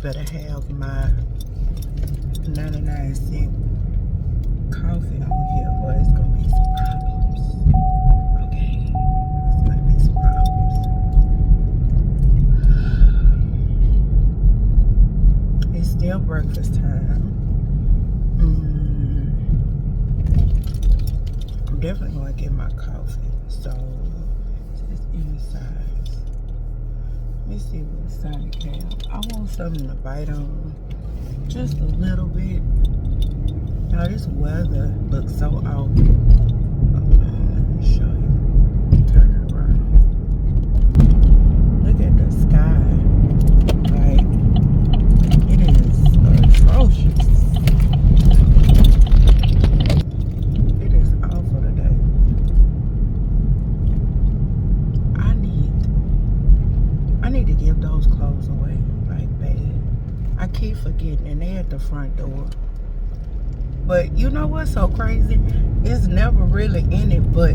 better have my 99-cent coffee on here, or it's gonna be some problems. Okay, it's gonna be some problems. It's still breakfast time. I'm definitely gonna get my coffee. So it's inside. Let me see what side it have. I want something to bite on, just a little bit. Now this weather looks so off. Hold on, let me show you. Turn it around. Look at the sky. Like, it is atrocious. It is awful today. I need to give those clothes away, like bad. I keep forgetting, and they at the front door. But you know what's so crazy? It's never really in it, but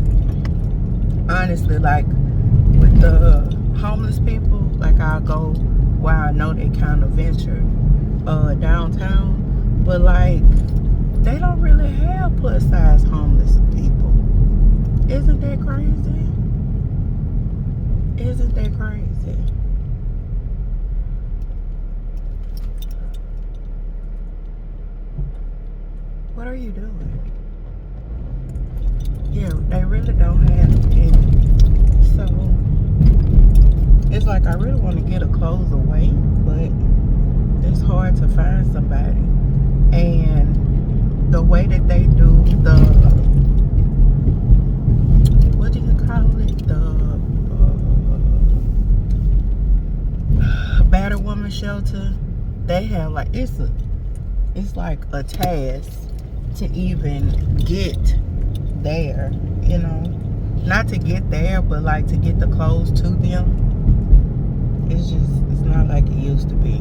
honestly, like with the homeless people, like I'll go where I know they kind of venture downtown, but like they don't really have plus size homeless people. Isn't that crazy? Isn't that crazy? What are you doing? Yeah, they really don't have any. So it's like I really want to get her clothes away, but it's hard to find somebody. And the way that they do the, what do you call it? The battered woman shelter. They have like it's like a task to even get there, you know, not to get there, but like to get the clothes to them. It's not like it used to be,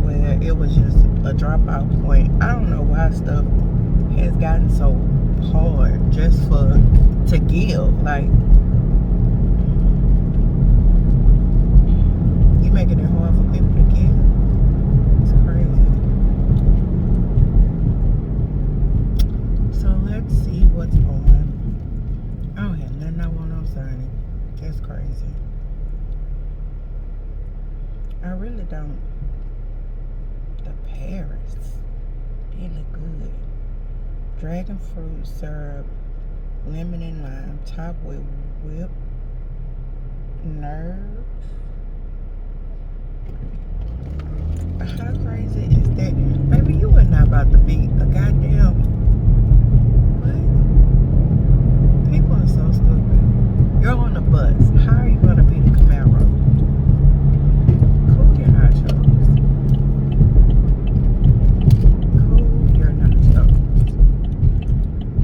where it was just a dropout point. I don't know why stuff has gotten so hard just to give. Like, you making it hard for people to give. It's crazy. So let's see what's on. I don't have nothing I want on signing. That's crazy. I really don't. The pears, they look good. Dragon fruit syrup, lemon and lime, topped with whipped nerve. How crazy is that? Baby, you are not about to be a goddamn. What? People are so stupid. You're on the bus. How are you gonna be the Camaro? Cool your nachos. Cool your nachos.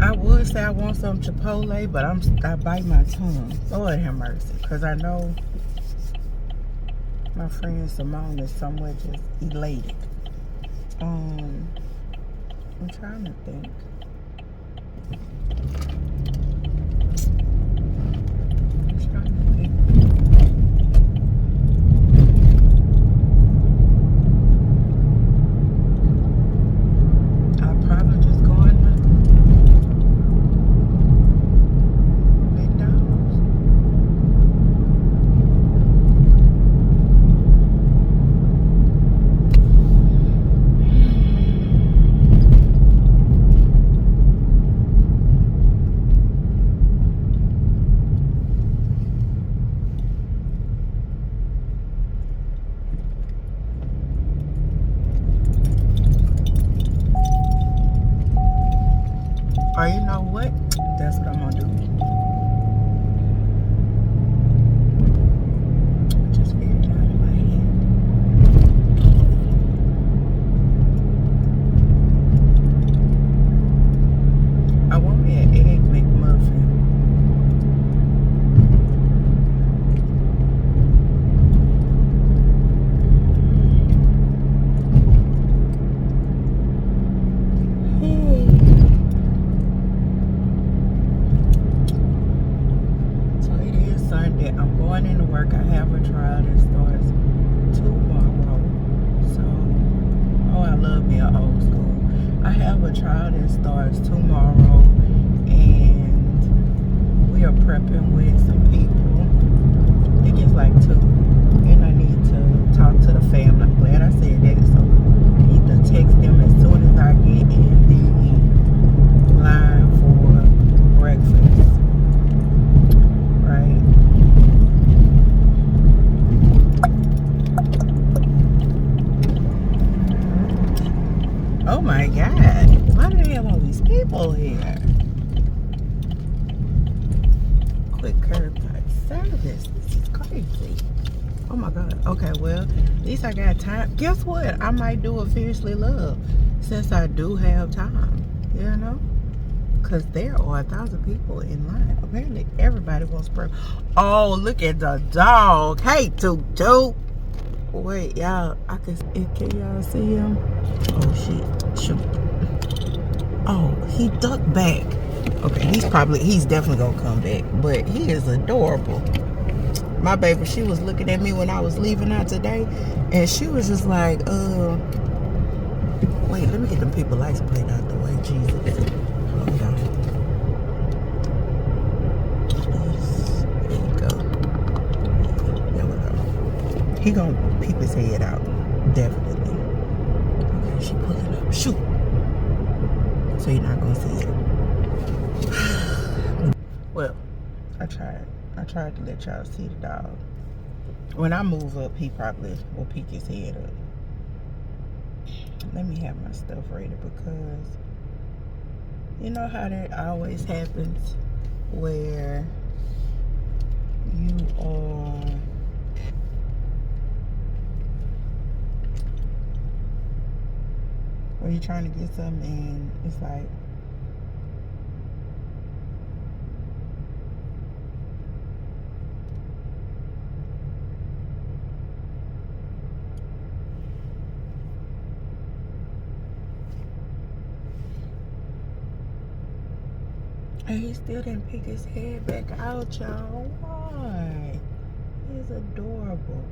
I would say I want some Chipotle, but I bite my tongue. Lord have mercy, because I know my friend Simone is somewhere just elated. I'm trying to think. I'll probably just go in the McDonald's. Or you know what? That's what I'm gonna do. Just figure it out in my head. I want me an egg McMuffin. I'm going into work. I have a trial that starts tomorrow. Oh, I love me an old school. I have a trial that starts tomorrow, and we are prepping with some people. I think it's like 2, and I need to talk to the family. I'm glad I said that, so I need to text them as soon as I get in the line for breakfast. Right. Oh my God. Why do they have all these people here? Quick curbside service. This is crazy. Oh my God. Okay, well, at least I got time. Guess what? I might do a Fiercely Love since I do have time, you know? Because there are 1,000 people in line. Apparently, everybody wants to. Oh, look at the dog. Hey, Toot Toot. Wait, y'all. Can y'all see him? Oh, shit. Shoot. Oh, he ducked back. Okay, he's definitely gonna come back. But he is adorable. My baby, she was looking at me when I was leaving out today, and she was just like, wait, let me get them people license plate out the way. Jesus. Hold on. There you go. There we go. He gonna peep his head out. Definitely. Okay, she pulling up. Shoot. So you're not gonna see it. Well, I tried to let y'all see the dog. When I move up, he probably will peek his head up. Let me have my stuff ready, because you know how that always happens where you you're trying to get something and it's like, and he still didn't pick his head back out, y'all. Why? He's adorable.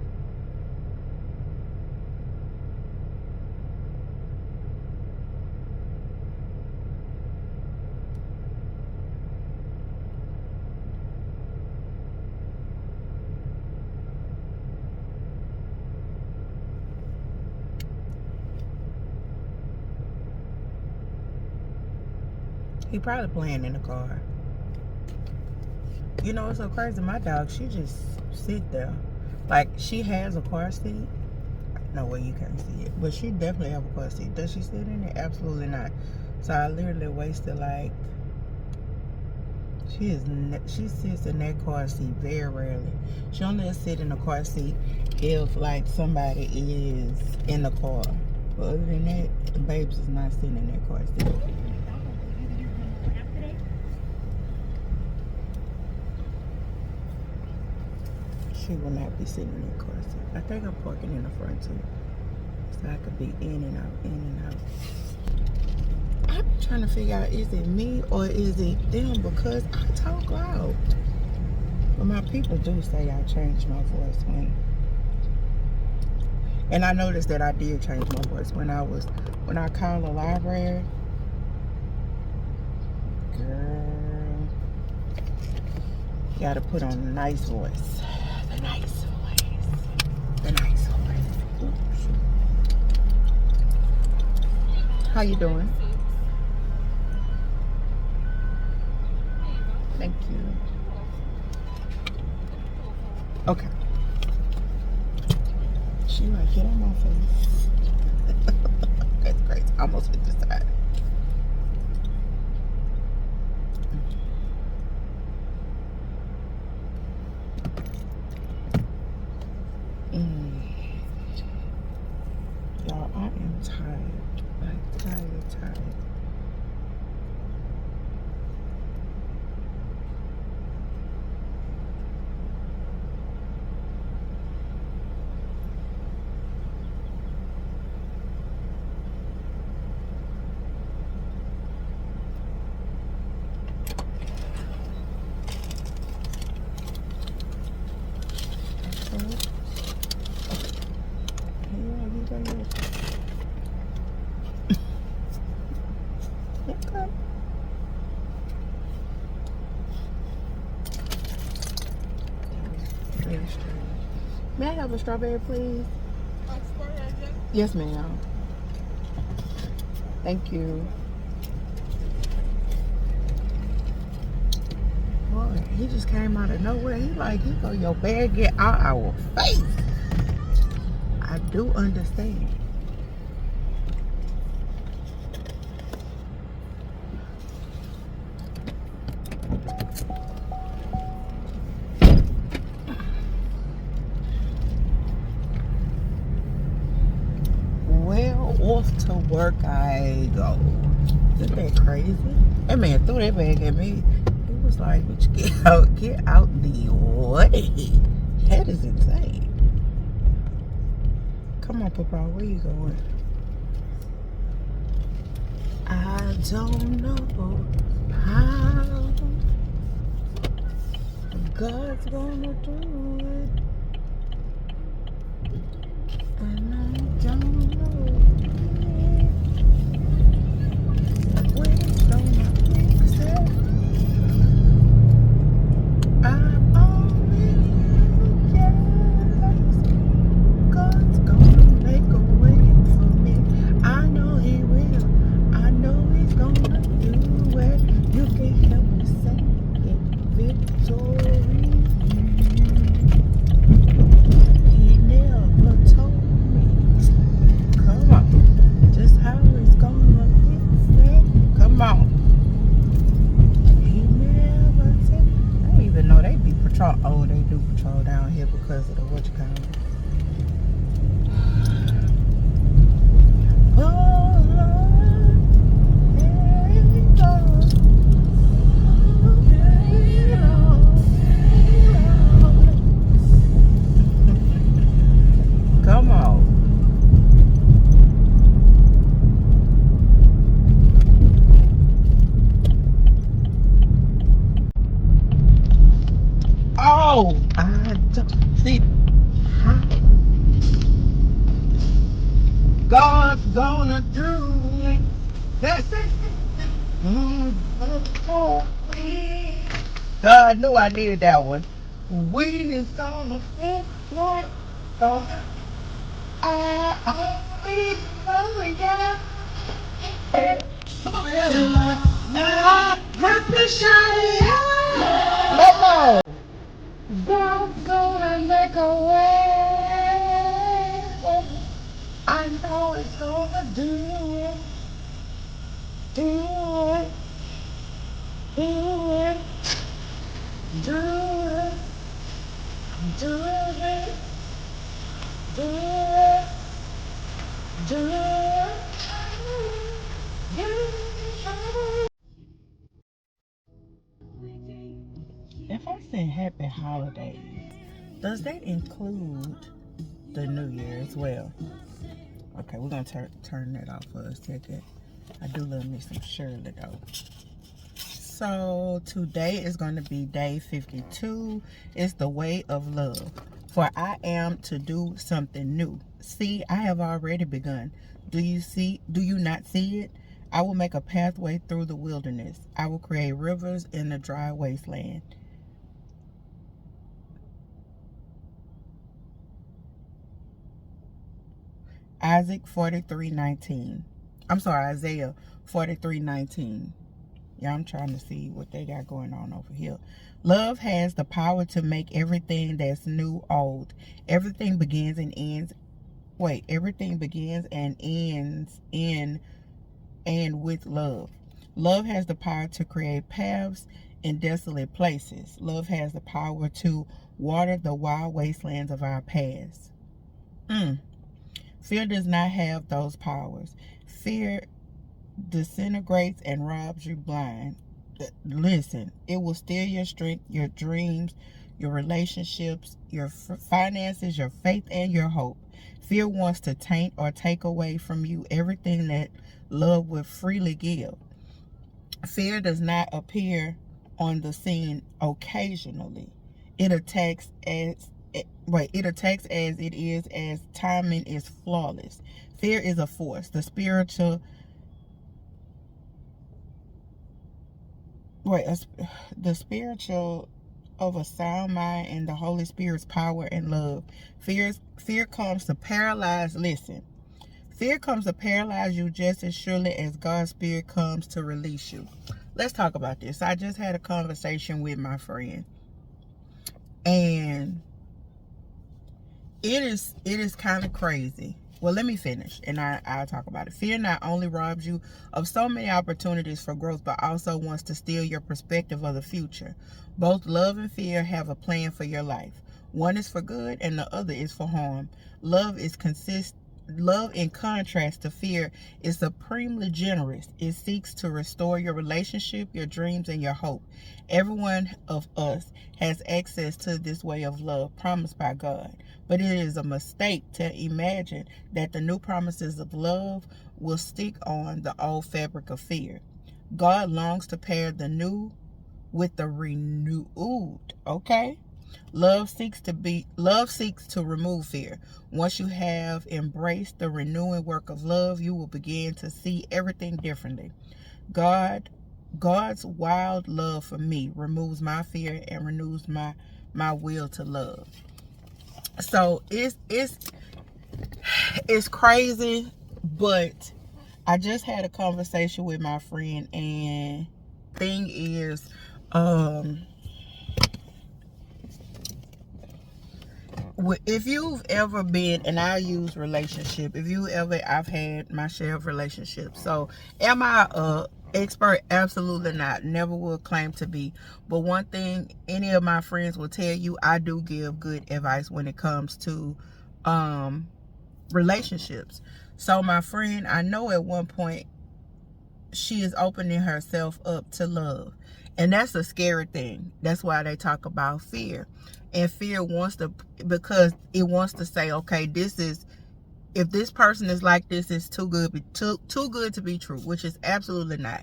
He probably playing in the car. You know what's so crazy? My dog, she just sit there. Like, she has a car seat. No way, you can't see it. But she definitely have a car seat. Does she sit in it? Absolutely not. So I literally wasted like, she sits in that car seat very rarely. She only sit in the car seat if like somebody is in the car. But other than that, the babes is not sitting in that car seat. She will not be sitting in that car seat. I think I'm parking in the front too, so I could be in and out, in and out. I'm trying to figure out, is it me or is it them? Because I talk loud. But my people do say I changed my voice and I noticed that I did change my voice when I called the library. Girl, you gotta put on a nice voice. The nice voice. The nice voice. Oops. How you doing? Thank you. Okay. She like, get on my face. That's crazy. I almost hit the side. Y'all, I am tired. Like, tired. May I have a strawberry, please? Yes, ma'am. Thank you. Boy, he just came out of nowhere. He go, your bag get out our face. I do understand. Well, off to work I go. Isn't that crazy? That man threw that bag at me. He was like, "Bitch, get out the way." That is insane. Come on, Papa, where you going? I don't know how God's gonna do it, and I don't know when it's gonna fix it. I'm only jealous. God's gonna make a way for me. I know He will. I know He's gonna do it. You can't help me say it. Victory. He never told me. Come on. Just how He's gonna fix it. Come on. He never said. I didn't even know they be patrol. Oh, they do patrol down here because of the what you call it. Oh, Lord, there He goes. Come on. Oh, I don't see how God's gonna do it. That's it. God knew I needed that one. We is gonna fix it. I only know, yeah. Let me shout it out. Come on. God's gonna make a way. I know it's gonna do it. Do it. Do it. Do it. Do it. Do it. Do it. If I say happy holidays, does that include the New Year as well? Okay, we're gonna turn that off for a second. I do love me some Shirley though. So today is going to be day 52. It's the way of love. For I am to do something new. See, I have already begun. Do you not see it? I will make a pathway through the wilderness. I will create rivers in the dry wasteland. Isaiah 43:19. Yeah, I'm trying to see what they got going on over here. Love has the power to make everything that's new old. Everything begins and ends. Wait, everything begins and ends in and with love. Love has the power to create paths in desolate places. Love has the power to water the wild wastelands of our past. Fear does not have those powers. Fear disintegrates and robs you blind. Listen, it will steal your strength, your dreams, your relationships, your finances, your faith, and your hope. Fear wants to taint or take away from you everything that love would freely give. Fear does not appear on the scene occasionally. It attacks as it is as timing is flawless. Fear is a force. The spiritual of a sound mind and the Holy Spirit's power and love. Fear comes to paralyze. Listen. Fear comes to paralyze you just as surely as God's Spirit comes to release you. Let's talk about this. I just had a conversation with my friend. And it is kind of crazy. Well, let me finish and I'll talk about it. Fear not only robs you of so many opportunities for growth, but also wants to steal your perspective of the future. Both love and fear have a plan for your life. One is for good and the other is for harm. Love, in contrast to fear, is supremely generous. It seeks to restore your relationship, your dreams, and your hope. Every one of us has access to this way of love promised by God. But it is a mistake to imagine that the new promises of love will stick on the old fabric of fear. God longs to pair the new with the renewed, okay? Love seeks to remove fear. Once you have embraced the renewing work of love, you will begin to see everything differently. God's wild love for me removes my fear and renews my will to love. So it's crazy, but I just had a conversation with my friend, and thing is, if you've ever been, and I'll use relationship, I've had my share of relationships. So am I a expert? Absolutely not. Never will claim to be. But one thing any of my friends will tell you, I do give good advice when it comes to relationships. So my friend, I know at one point she is opening herself up to love. And that's a scary thing. That's why they talk about fear. And fear because it wants to say, okay, if this person is like this, it's too good to be true, which is absolutely not.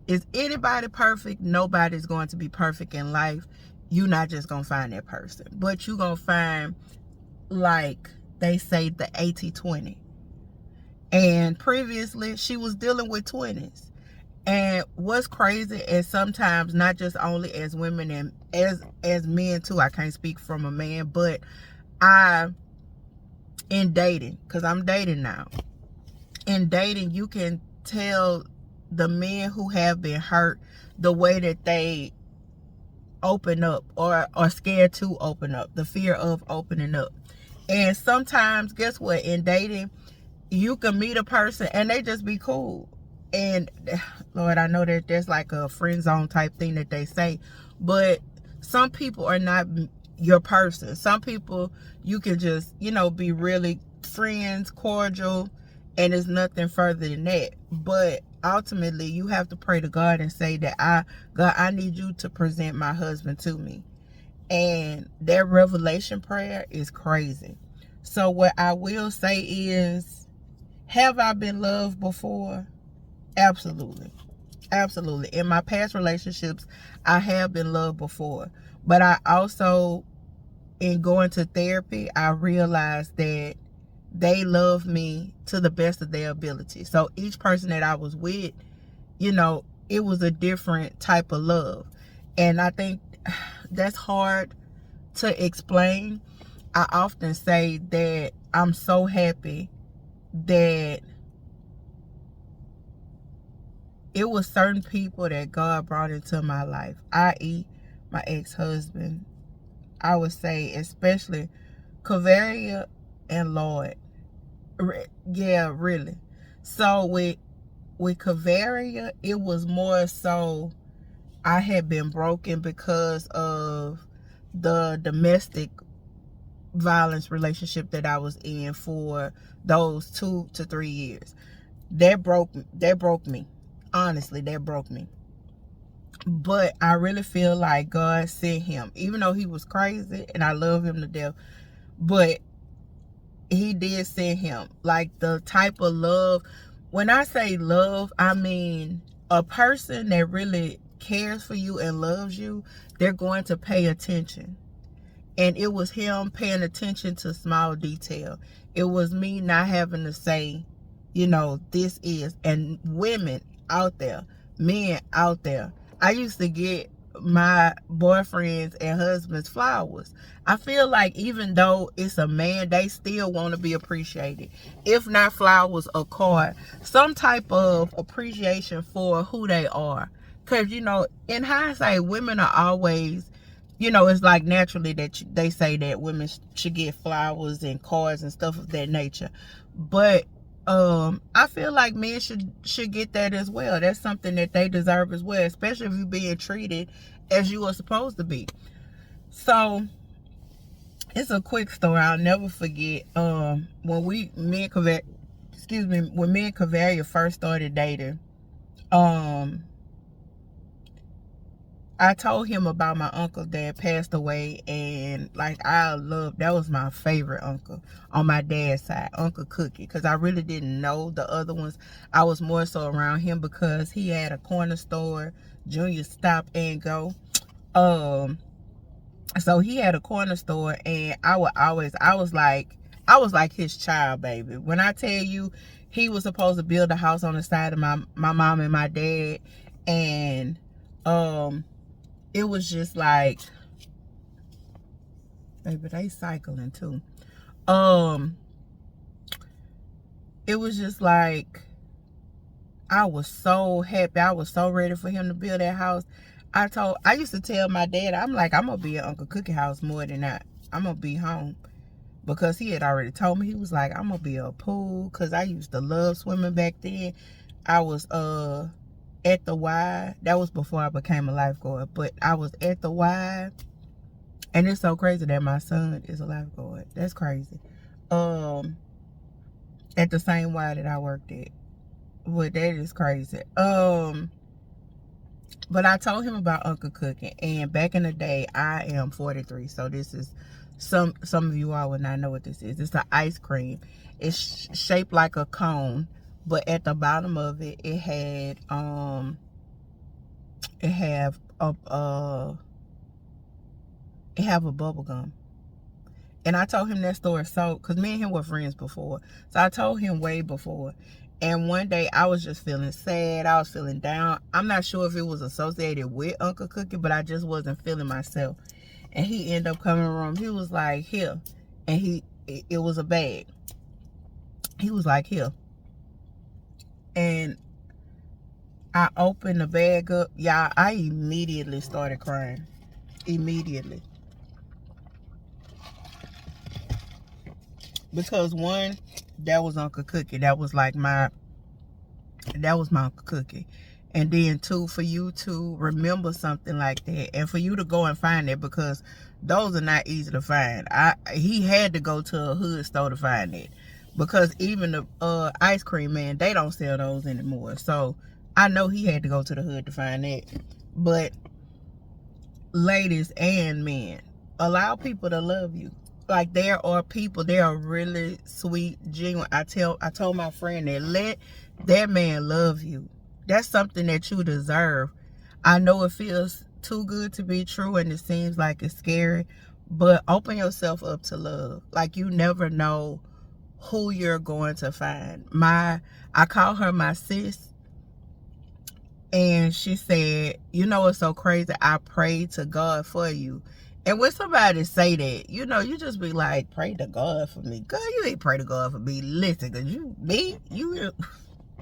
Is anybody perfect? Nobody's going to be perfect in life. You're not just going to find that person. But you're going to find, like they say, the 80-20. And previously, she was dealing with 20s. And what's crazy is sometimes, not just only as women and as men too, I can't speak from a man, but in dating, because I'm dating now. In dating, you can tell the men who have been hurt the way that they open up or are scared to open up, the fear of opening up. And sometimes, guess what? In dating, you can meet a person and they just be cool. And Lord, I know that there's like a friend zone type thing that they say, but some people are not your person. Some people you can just, be really friends, cordial, and it's nothing further than that. But ultimately, you have to pray to God and say that God, I need you to present my husband to me. And that revelation prayer is crazy. So what I will say is, have I been loved before? Absolutely. Absolutely. In my past relationships, I have been loved before. But I also, in going to therapy, I realized that they love me to the best of their ability. So each person that I was with, it was a different type of love. And I think that's hard to explain. I often say that I'm so happy that it was certain people that God brought into my life, i.e. my ex-husband. I would say especially Bevere and Lloyd. Yeah, really. So with Bevere, it was more so I had been broken because of the domestic violence relationship that I was in for those 2 to 3 years. That broke me. Honestly, that broke me. But I really feel like God sent him, even though he was crazy and I love him to death, but he did send him. Like the type of love, when I say love, I mean a person that really cares for you and loves you, they're going to pay attention. And it was him paying attention to small detail. It was me not having to say, this is. And women out there, men out there, I used to get my boyfriends and husbands flowers. I feel like even though it's a man, they still want to be appreciated. If not flowers, a card, some type of appreciation for who they are. Because, in hindsight, women are always, it's like naturally that they say that women should get flowers and cards and stuff of that nature. But I feel like men should get that as well. That's something that they deserve as well, especially if you're being treated as you are supposed to be. So it's a quick story I'll never forget. When me and Cavaria first started dating, I told him about my uncle that passed away, and like that was my favorite uncle on my dad's side, Uncle Cookie, because I really didn't know the other ones. I was more so around him because he had a corner store, Junior Stop and Go. So he had a corner store, and I was like his child, baby. When I tell you, he was supposed to build a house on the side of my mom and my dad, and it was just like, baby, they cycling too. It was just like, I was so happy. I was so ready for him to build that house. I used to tell my dad, I'm like, I'm going to be at Uncle Cookie house more than that. I'm going to be home. Because he had already told me, he was like, I'm going to be at a pool. Because I used to love swimming back then. I was, at the Y. That was before I became a lifeguard, but I was at the Y, and it's so crazy that my son is a lifeguard. That's crazy. At the same Y that I worked at. But that is crazy. But I told him about Uncle Cookie, and back in the day, I am 43, so this is some of you all would not know what this is. It's an ice cream. It's shaped like a cone, but at the bottom of it, it had a bubble gum. And I told him that story because me and him were friends before. So I told him way before. And one day I was just feeling sad. I was feeling down. I'm not sure if it was associated with Uncle Cookie, but I just wasn't feeling myself. And he ended up coming around. He was like, here. And it was a bag. He was like, here. And I opened the bag up. Y'all, I immediately started crying. Immediately. Because one, that was Uncle Cookie. That was my Uncle Cookie. And then two, for you to remember something like that, and for you to go and find it, because those are not easy to find. He had to go to a hood store to find it, because even the ice cream man, they don't sell those anymore. So I know he had to go to the hood to find that. But ladies and men, allow people to love you. Like, there are people, they are really sweet, genuine. I told my friend that, let that man love you. That's something that you deserve. I know it feels too good to be true, and it seems like it's scary, but open yourself up to love. Like, you never know who you're going to find. I call her my sis, and she said, you know what's so crazy? I prayed to God for you. And when somebody say that, you just be like, pray to God for me. Girl, you ain't pray to God for me. Listen, because you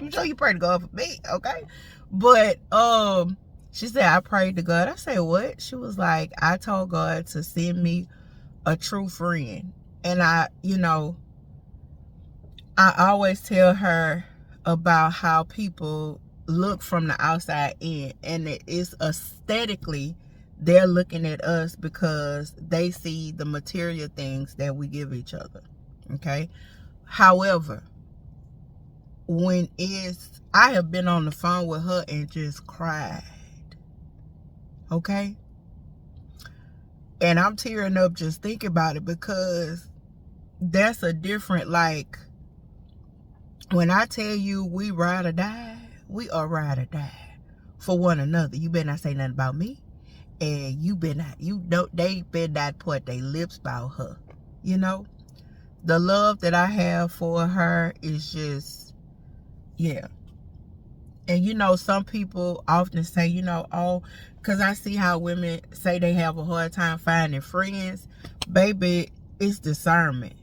sure you pray to God for me, okay? But she said, I prayed to God. I said, what? She was like, I told God to send me a true friend. And I always tell her about how people look from the outside in, and it is aesthetically, they're looking at us because they see the material things that we give each other, okay? However, I have been on the phone with her and just cried, okay? And I'm tearing up just thinking about it, because that's a different, like, when I tell you we ride or die, we are ride or die for one another. You better not say nothing about me. And they better not put their lips about her. The love that I have for her is just, yeah. And some people often say, oh, Because I see how women say they have a hard time finding friends. Baby, it's discernment.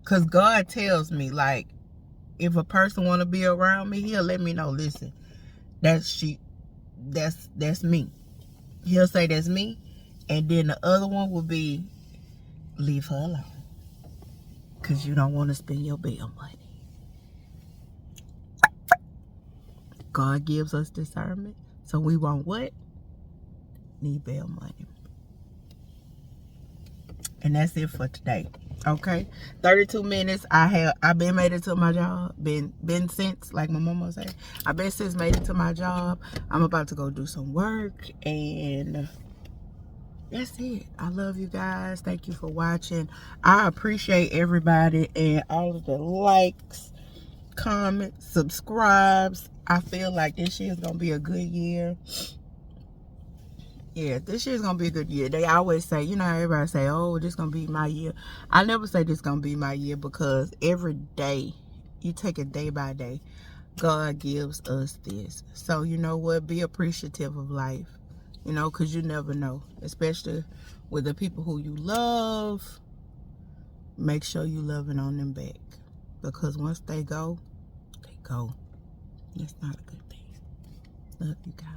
Because God tells me, like, if a person want to be around me, he'll let me know, listen, that's me. He'll say that's me. And then the other one will be, leave her alone. Because you don't want to spend your bail money. God gives us discernment. So we want what? Need bail money. And that's it for today. Okay, 32 minutes. I've been made it to my job. Been since, like my mama said, I've been since made it to my job. I'm about to go do some work, and that's it. I love you guys. Thank you for watching. I appreciate everybody and all of the likes, comments, subscribes. I feel like this year is gonna be a good year. Yeah, this year's gonna be a good year. They always say, you know, everybody say, oh, this gonna be my year. I never say this gonna be my year, because every day, you take it day by day, God gives us this. So you know what, be appreciative of life, you know, because you never know, especially with the people who you love. Make sure you loving on them back, because once they go, they go. That's not a good thing. Love you guys.